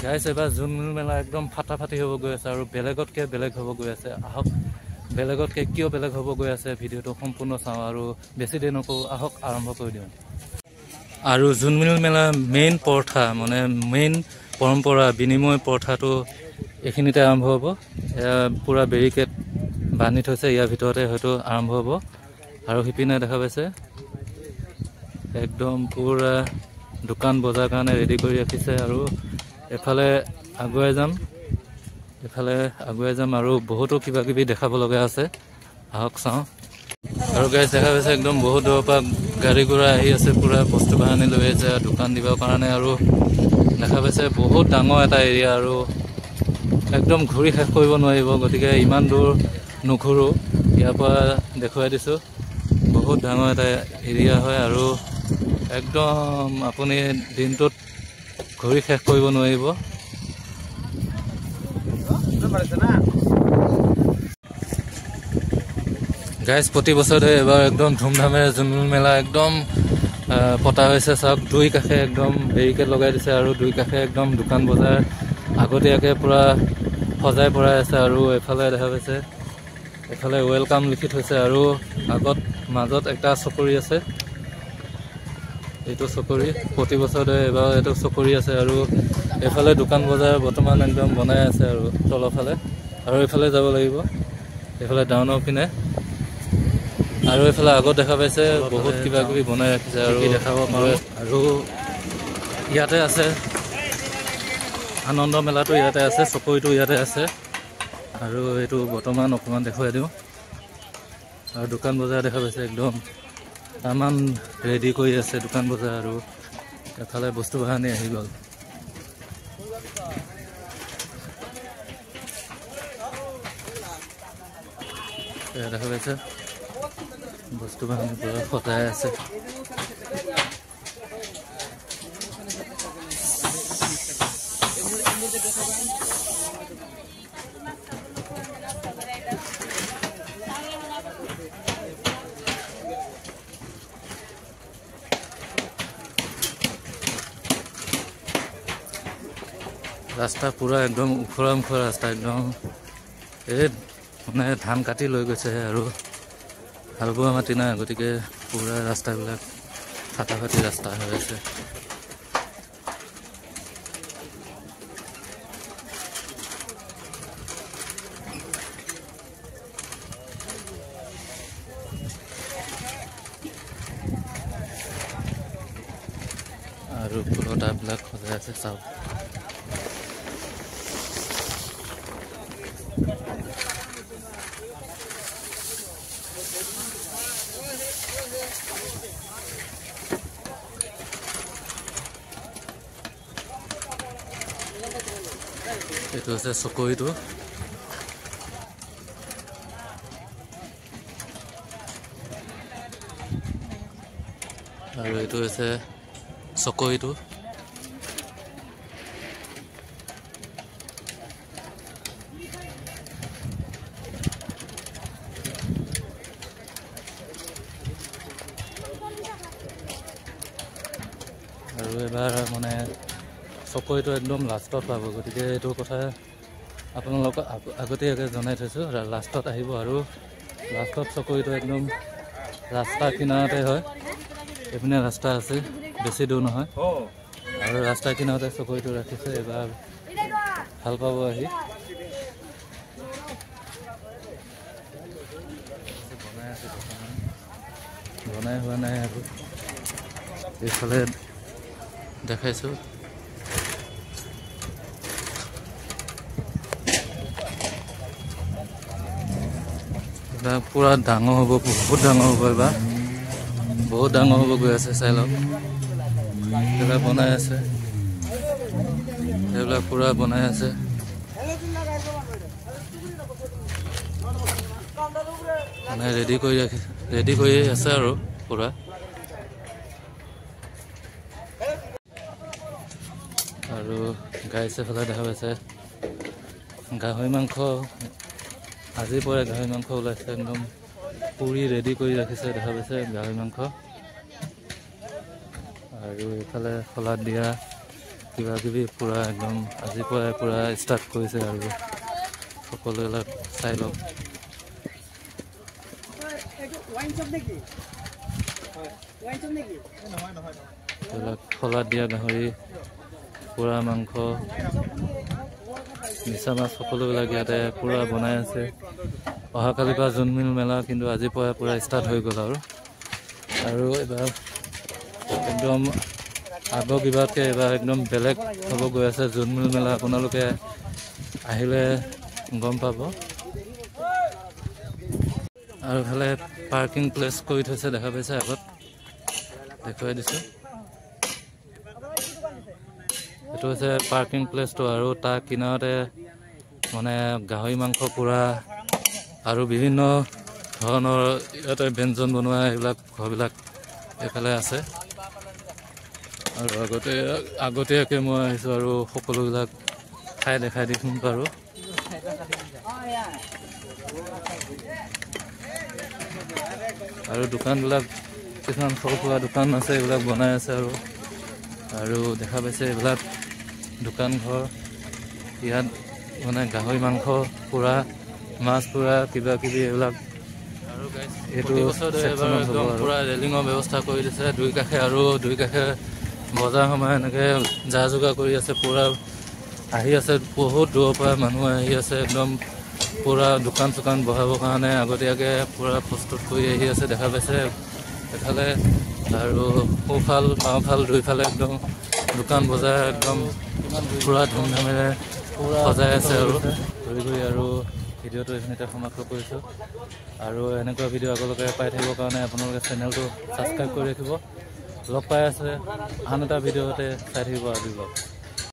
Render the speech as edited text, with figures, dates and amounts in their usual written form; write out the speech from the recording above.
গাইছ এবাৰ জোনবিল মেলা একদম ফাটাফাটি হ'ব গৈ আছে আৰু বেলেগতকৈ বেলেগ হ'ব গৈ আছে। আহক বেলেগতকৈ কিয় বেলেগ হ'ব গৈ আছে ভিডিঅ'টো সম্পূৰ্ণ চাওঁ আৰু বেছি দেৰি নকৰোঁ, আহক আৰম্ভ কৰি দিওঁ। আৰু জোনবিল মেলা মেইন প্ৰথা মানে মেইন পৰম্পৰা বিনিময় প্ৰথাটো এইখিনিতে আৰম্ভ হ'ব। এয়া পূৰা বেৰিকেড বান্ধি থৈছে, ইয়াৰ ভিতৰতে হয়তো আৰম্ভ হ'ব। আৰু সিপিনে দেখা পাইছে একদম পূৰা দোকান বজাৰ কাৰণে ৰেডি কৰি ৰাখিছে। আৰু এফালে আগুৱাই যাম আৰু বহুতো কিবা কিবি দেখাব লগা আছে, আহক চাওঁ। আৰু গাইজ দেখা পাইছে একদম বহুত দূৰৰ পৰা গাড়ী ঘোঁৰা আহি আছে, পূৰা বস্তু বাহানি লৈ আহিছে দোকান দিবৰ কাৰণে। আৰু দেখা পাইছে বহুত ডাঙৰ এটা এৰিয়া আৰু একদম ঘূৰি শেষ কৰিব নোৱাৰিব, গতিকে ইমান দূৰ নুঘূৰোঁ, ইয়াৰ পৰা দেখুৱাই দিছোঁ। বহুত ডাঙৰ এটা এৰিয়া হয় আৰু একদম আপুনি দিনটোত ঘূৰি শেষ কৰিব নোৱাৰিব। গাইজ প্ৰতি বছৰে এবাৰ একদম ধুমধামেৰে জোনবিল মেলা একদম পতা হৈছে। চাওক দুই কাষে একদম বেৰিকেড লগাই দিছে আৰু দুই কাষে একদম দোকান বজাৰ আগতীয়াকৈ পূৰা সজাই পৰাই আছে। আৰু এফালে দেখা পাইছে এফালে ৱেলকাম লিখি থৈছে আৰু মাজত একটা চকৰি আছে। এইটো চকৰি প্ৰতি বছৰে এবাৰ এইটো চকৰি আছে। আৰু এইফালে দোকান বজাৰ বৰ্তমান একদম বনাই আছে আৰু তলৰ ফালে। আৰু এইফালে যাব লাগিব, এইফালে ডাউনৰ পিনে। আৰু এইফালে আগত দেখা পাইছে বহুত কিবা কিবি বনাই ৰাখিছে আৰু দেখাব পাৰোঁ। আৰু ইয়াতে আছে আনন্দ মেলাটো, ইয়াতে আছে চকৰিটো, ইয়াতে আছে। আৰু এইটো বৰ্তমান অকণমান দেখুৱাই দিওঁ। আৰু দোকান বজাৰ দেখা পাইছে একদম তামান ৰেডি কৰি আছে দোকান বজাৰ। আৰু এফালে বস্তু বাহানি আহি গ'ল। দেখা পাইছে বস্তু বাহানি পূৰা সজাই আছে। ৰাস্তা পূৰা একদম ওখৰা মুখৰা ৰাস্তা, একদম এই মানে ধান কাটি লৈ গৈছে আৰু হাল বোৱা মাটি নাই, গতিকে পূৰা ৰাস্তাবিলাক ফাটাফাটি ৰাস্তা হৈ আছে। আৰু পুৰতাবিলাক সজাই আছে চাওক। এইটো হৈছে চকৰিটো। আৰু এইটো হৈছে চকৰিটো। আৰু এবাৰ মানে চকৰিটো একদম লাষ্টত পাব, গতিকে এইটো কথা আপোনালোকক আগতীয়াকৈ জনাই থৈছোঁ। লাষ্টত আহিব আৰু লাষ্টত চকৰিটো একদম ৰাস্তা কিনাৰতে হয়। এইপিনে ৰাস্তা আছে, বেছি দূৰ নহয়। আৰু ৰাস্তা কিনাৰতে চকৰিটো ৰাখিছে। এবাৰ ভাল পাব আহি। বনাই আছে বৰ্তমান, বনাই হোৱা নাই। আৰু এইফালে দেখাইছোঁ এইবাৰ পূৰা ডাঙৰ হ'ব, বহুত ডাঙৰ হ'ব। এইবাৰ বহুত ডাঙৰ হ'ব গৈ আছে, চাই লওক। এইবিলাক বনাই আছে, এইবিলাক পূৰা বনাই আছে। মানে ৰেডি কৰি আছে আৰু পূৰা। আৰু গাইছ এফালে দেখা পাইছে গাহৰি মাংস, আজিৰ পৰা গাহৰি মাংস ওলাইছে, একদম পুৰি ৰেডি কৰি ৰাখিছে, দেখা পাইছে গাহৰি মাংস। আৰু এইফালে শলাদ দিয়া কিবা কিবি পুৰা একদম আজিৰ পৰাই পুৰা ষ্টাৰ্ট কৰিছে আৰু সকলোবিলাক চাই লওক। এইবিলাক খোলাত দিয়া গাহৰি, পুৰা মাংস, মিছা মাছ সকলোবিলাক ইয়াতে পুৰা বনাই আছে। অহাকালিৰ পৰা জোনবিল মেলা কিন্তু আজিৰ পৰা পুৰা ষ্টাৰ্ট হৈ গ'ল আৰু এইবাৰ একদম আগৰ কিবাতকৈ এইবাৰ একদম বেলেগ হ'ব গৈ আছে জোনবিল মেলা। আপোনালোকে আহিলে গম পাব। আৰু ইফালে পাৰ্কিং প্লেচ কৰি থৈছে, দেখা পাইছে আগত দেখুৱাই দিছোঁ। এইটো হৈছে পাৰ্কিং প্লেচটো আৰু তাৰ কিনাৰতে মানে গাহৰি মাংস পুৰা আৰু বিভিন্ন ধৰণৰ ইয়াতে ব্যঞ্জন বনোৱা এইবিলাক ঘৰবিলাক এইফালে আছে। আৰু আগতীয়াকৈ মই আহিছোঁ আৰু সকলোবিলাক ঠাই দেখাই দিম বাৰু। আৰু দোকানবিলাক কিছুমান সৰু সুৰা দোকান আছে, এইবিলাক বনাই আছে আৰু দেখা পাইছে এইবিলাক দোকান ঘৰ। ইয়াত মানে গাহৰি মাংস পুৰা, মাছ পুৰা, কিবা কিবি এইবিলাক। আৰু এইটো একদম পুৰা ৰেলিঙৰ ব্যৱস্থা কৰি দিছে দুই কাষে, আৰু দুই কাষে বজাৰ সময় এনেকৈ যা যোগাৰ কৰি আছে। পুৰা আহি আছে, বহুত দূৰৰ পৰা মানুহ আহি আছে, একদম পুৰা দোকান চোকান বহাবৰ কাৰণে আগতীয়াকৈ পুৰা প্ৰস্তুত কৰি আহি আছে, দেখা পাইছে এফালে। আৰু সোঁফাল বাওঁফাল দুইফালে একদম দোকান বজাৰ একদম পুৰা ধুমধামেৰে সজাই আছে আৰু ভিডিঅ'টো এইখিনিতে সমাপ্ত কৰিছোঁ। আৰু এনেকুৱা ভিডিঅ' আগলৈকে পাই থাকিবৰ কাৰণে আপোনালোকে চেনেলটো ছাবস্ক্ৰাইব কৰি ৰাখিব। লগ পাই আছে আন এটা ভিডিঅ'তে, চাই থাকিব আজি ব্লগ।